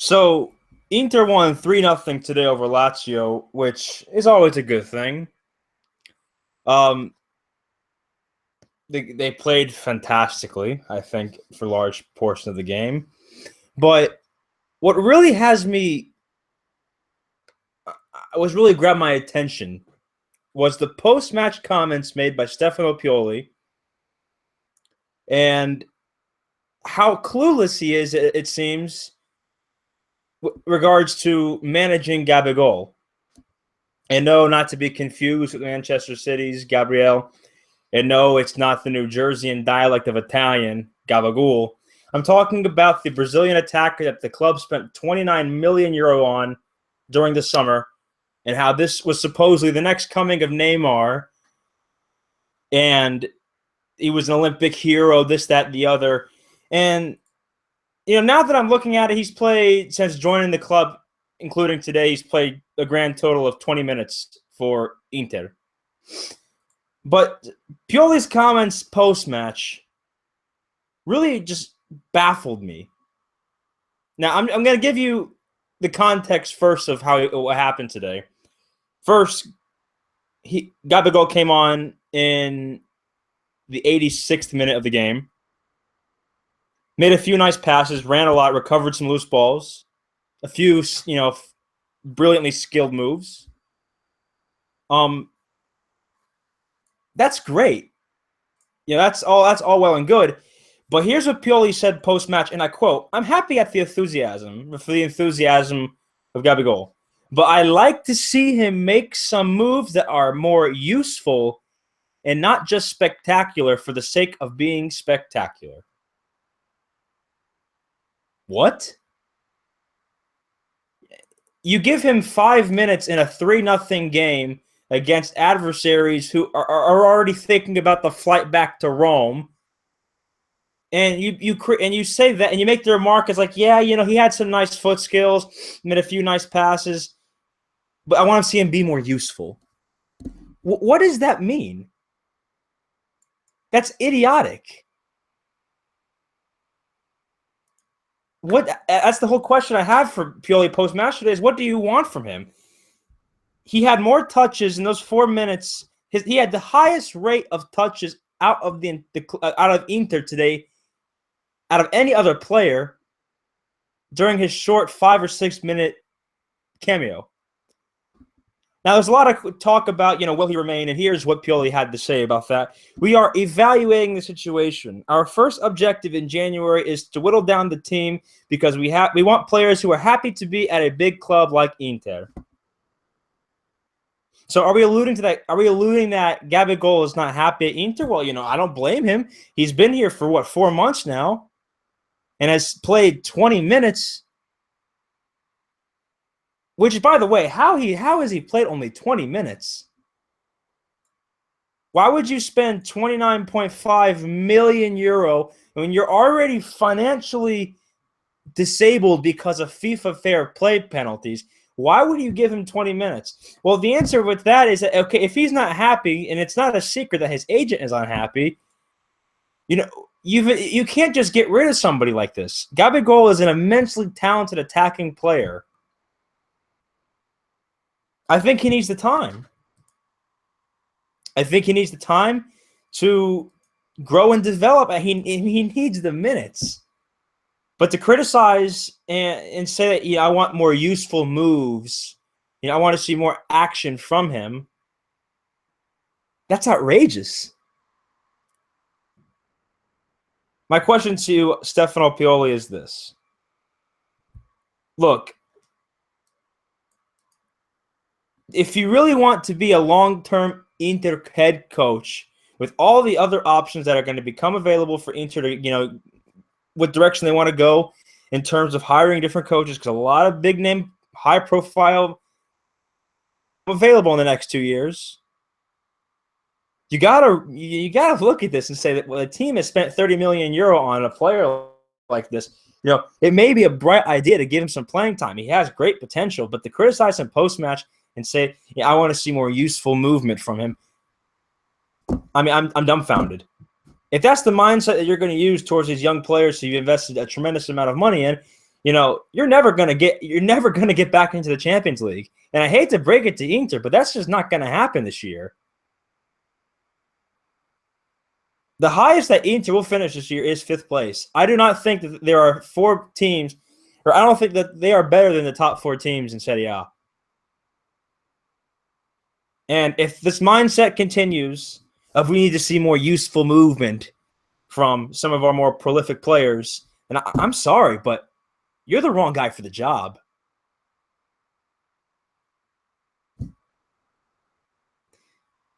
So Inter won 3-0 today over Lazio, which is always a good thing. Um, they played fantastically, I think, for large portion of the game. But what really grabbed my attention was the post-match comments made by Stefano Pioli and how clueless he is, it seems, regards to managing Gabigol. And no, not to be confused with Manchester City's Gabriel. And no, it's not the New Jerseyan dialect of Italian, Gabigol. I'm talking about the Brazilian attacker that the club spent 29 million euro on during the summer, and how this was supposedly the next coming of Neymar. And he was an Olympic hero, this, that, and the other. And, now that I'm looking at it, he's played, since joining the club, including today, he's played a grand total of 20 minutes for Inter. But Pioli's comments post-match really just baffled me. Now, I'm going to give you the context first of what happened today. First, Gabigol came on in the 86th minute of the game, made a few nice passes, ran a lot, recovered some loose balls, a few, brilliantly skilled moves. That's great. That's all well and good. But here's what Pioli said post-match, and I quote, "I'm happy for the enthusiasm of Gabigol. But I like to see him make some moves that are more useful and not just spectacular for the sake of being spectacular." What? You give him 5 minutes in a 3-0 game against adversaries who are already thinking about the flight back to Rome, and you say that, and you make the remark as like, yeah, he had some nice foot skills, made a few nice passes, but I want to see him be more useful. What does that mean? That's idiotic. That's the whole question I have for Pioli post-match today is, what do you want from him? He had more touches in those 4 minutes. He had the highest rate of touches out of Inter today, out of any other player, during his short 5 or 6 minute cameo. Now, there's a lot of talk about, will he remain? And here's what Pioli had to say about that. "We are evaluating the situation. Our first objective in January is to whittle down the team because we want players who are happy to be at a big club like Inter." So are we alluding to that? Are we alluding that Gabigol is not happy at Inter? Well, I don't blame him. He's been here for 4 months now and has played 20 minutes. Which, by the way, how has he played only 20 minutes? Why would you spend 29.5 million euro when you're already financially disabled because of FIFA fair play penalties? Why would you give him 20 minutes? Well, the answer with that is that, okay, if he's not happy, and it's not a secret that his agent is unhappy, you can't just get rid of somebody like this. Gabigol is an immensely talented attacking player. I think he needs the time. I think he needs the time to grow and develop. He needs the minutes. But to criticize and say that, I want more useful moves, I want to see more action from him, that's outrageous. My question to you, Stefano Pioli, is this. Look, if you really want to be a long-term Inter head coach with all the other options that are going to become available for Inter to, what direction they want to go in terms of hiring different coaches, because a lot of big-name, high-profile available in the next 2 years, you gotta look at this and say that, well, the team has spent 30 million euro on a player like this. It may be a bright idea to give him some playing time. He has great potential, but to criticize him post-match and say, I want to see more useful movement from him, I mean, I'm dumbfounded. If that's the mindset that you're going to use towards these young players who you invested a tremendous amount of money in, you're never gonna get back into the Champions League. And I hate to break it to Inter, but that's just not gonna happen this year. The highest that Inter will finish this year is 5th place. I do not think that there are 4 teams, or I don't think that they are better than the top 4 teams in Serie A. And if this mindset continues of we need to see more useful movement from some of our more prolific players, and I'm sorry, but you're the wrong guy for the job.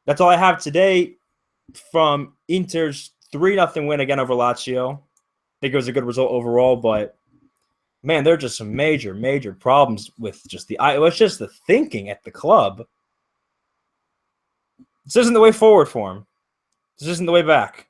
That's all I have today from Inter's 3-0 win again over Lazio. I think it was a good result overall, but man, there are just some major, major problems with just the thinking at the club. This isn't the way forward for him. This isn't the way back.